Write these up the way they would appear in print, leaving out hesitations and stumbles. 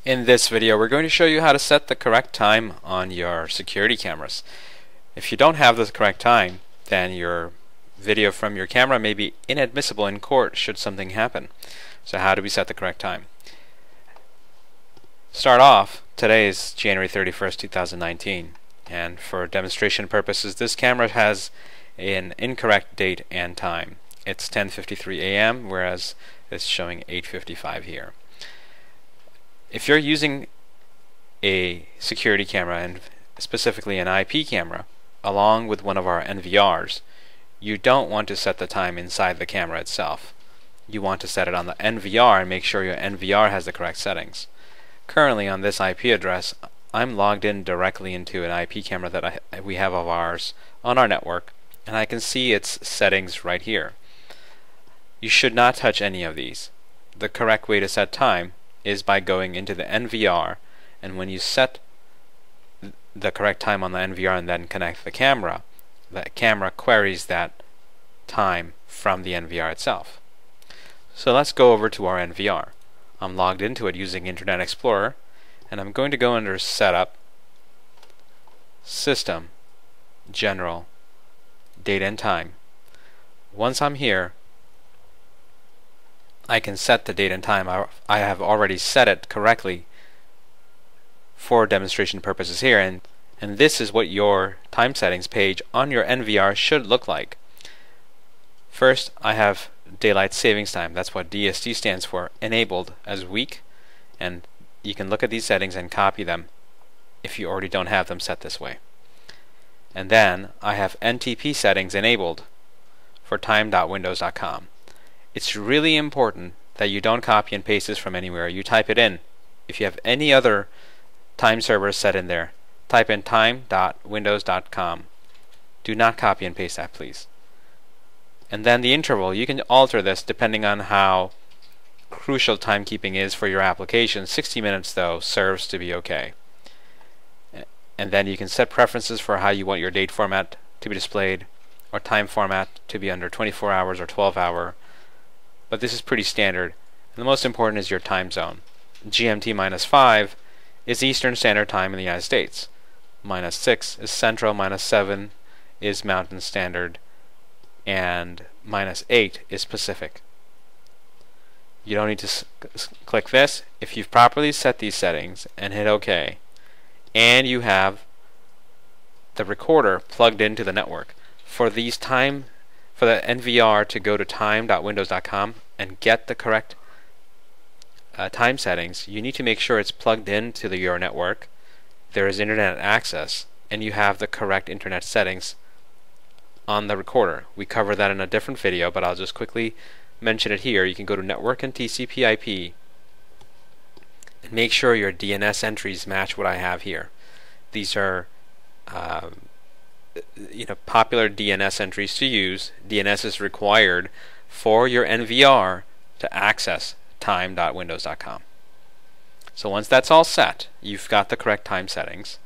In this video, we're going to show you how to set the correct time on your security cameras. If you don't have the correct time, then your video from your camera may be inadmissible in court should something happen. So how do we set the correct time? Start off, today is January 31st, 2019, and for demonstration purposes, this camera has an incorrect date and time. It's 10:53 a.m., whereas it's showing 8:55 here. If you're using a security camera, and specifically an IP camera, along with one of our NVRs, you don't want to set the time inside the camera itself. You want to set it on the NVR and make sure your NVR has the correct settings. Currently on this IP address, I'm logged in directly into an IP camera that we have of ours on our network, and I can see its settings right here. You should not touch any of these. The correct way to set time is by going into the NVR, and when you set the correct time on the NVR and then connect the camera queries that time from the NVR itself. So let's go over to our NVR. I'm logged into it using Internet Explorer, and I'm going to go under Setup, System, General, Date and Time. Once I'm here, I can set the date and time. I have already set it correctly for demonstration purposes here, and this is what your time settings page on your NVR should look like. First, I have daylight savings time. That's what DST stands for, enabled as weak, and you can look at these settings and copy them if you already don't have them set this way. And then I have NTP settings enabled for time.windows.com. It's really important that you don't copy and paste this from anywhere. You type it in. If you have any other time server set in there, type in time.windows.com. Do not copy and paste that, please. And then the interval, you can alter this depending on how crucial timekeeping is for your application. 60 minutes, though, serves to be okay. And then you can set preferences for how you want your date format to be displayed, or time format to be under 24 hours or 12 hour. But this is pretty standard. And the most important is your time zone. GMT -5 is Eastern Standard Time in the United States. -6 is Central, -7 is Mountain Standard, and -8 is Pacific. You don't need to click this. If you've properly set these settings and hit OK, and you have the recorder plugged into the network, for the NVR to go to time.windows.com and get the correct time settings, you need to make sure it's plugged into your network, there is internet access, and you have the correct internet settings on the recorder. We cover that in a different video, but I'll just quickly mention it here. You can go to Network and TCP/IP and make sure your DNS entries match what I have here. These are popular DNS entries to use. DNS is required for your NVR to access time.windows.com. So once that's all set, you've got the correct time settings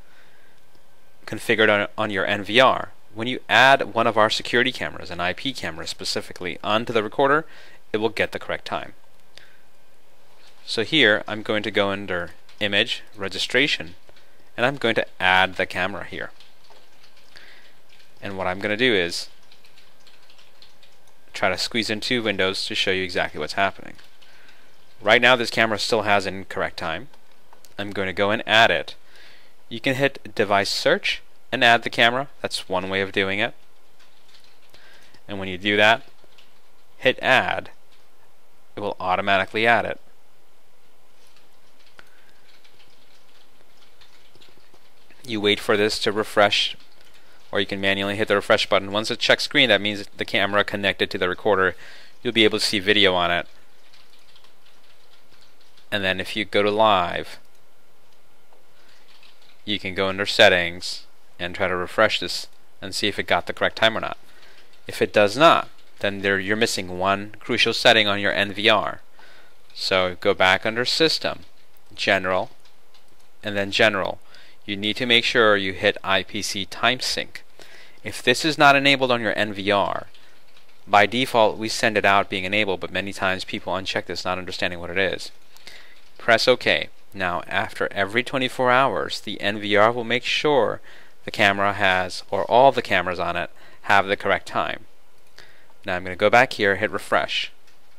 configured on your NVR. When you add one of our security cameras, an IP camera specifically, onto the recorder, it will get the correct time. So here I'm going to go under Image, Registration, and I'm going to add the camera here. And what I'm going to do is try to squeeze in two windows to show you exactly what's happening. Right now this camera still has incorrect time. I'm going to go and add it. You can hit Device Search and add the camera. That's one way of doing it. And when you do that, hit Add. It will automatically add it. You wait for this to refresh, or you can manually hit the refresh button. Once it checks screen, that means the camera connected to the recorder. You'll be able to see video on it. And then if you go to Live, you can go under Settings and try to refresh this and see if it got the correct time or not. If it does not, then you're missing one crucial setting on your NVR. So go back under System, General, and then General. You need to make sure you hit IPC Time Sync. If this is not enabled on your NVR, by default we send it out being enabled, but many times people uncheck this not understanding what it is. Press OK. Now after every 24 hours the NVR will make sure the camera has, or all the cameras on it, have the correct time. Now I'm going to go back here, hit refresh,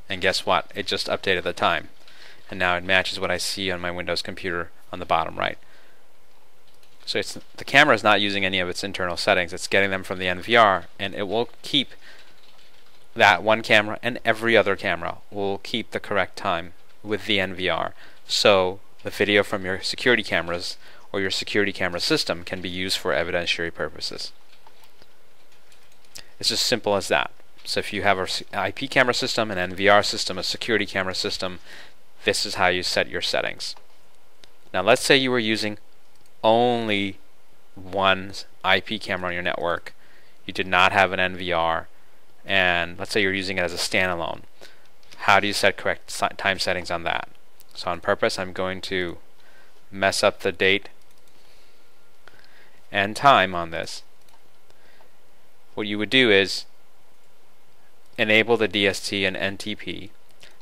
and guess what? It just updated the time. And now it matches what I see on my Windows computer on the bottom right. So the camera is not using any of its internal settings. It's getting them from the NVR, and it will keep that one camera, and every other camera will keep the correct time with the NVR. So the video from your security cameras or your security camera system can be used for evidentiary purposes. It's as simple as that. So if you have an IP camera system, an NVR system, a security camera system, this is how you set your settings. Now let's say you were using only one IP camera on your network. You did not have an NVR, and let's say you're using it as a standalone. How do you set correct time settings on that? So on purpose I'm going to mess up the date and time on this. What you would do is enable the DST and NTP.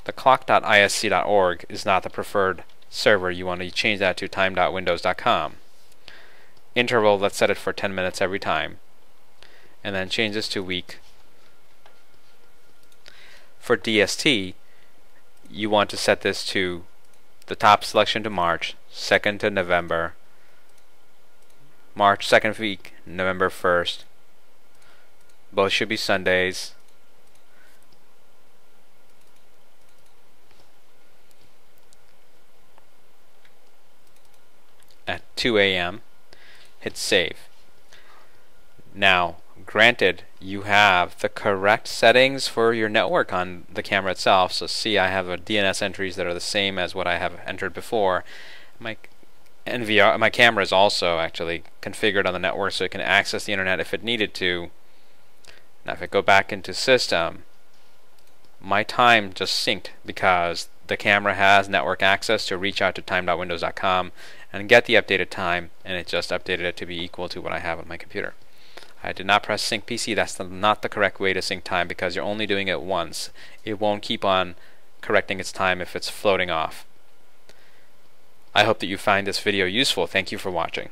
The clock.isc.org is not the preferred server. You want to change that to time.windows.com. Interval, let's set it for 10 minutes every time. And then change this to week. For DST, you want to set this to the top selection to March, 2nd to November, March 2nd week, November 1st. Both should be Sundays. At 2 a.m. Hit save. Now, granted, you have the correct settings for your network on the camera itself. So see, I have DNS entries that are the same as what I have entered before. My camera is also actually configured on the network so it can access the internet if it needed to. Now if I go back into system, my time just synced because the camera has network access to reach out to time.windows.com and get the updated time, and it just updated it to be equal to what I have on my computer. I did not press sync PC. That's not the correct way to sync time because you're only doing it once. It won't keep on correcting its time if it's floating off. I hope that you find this video useful. Thank you for watching.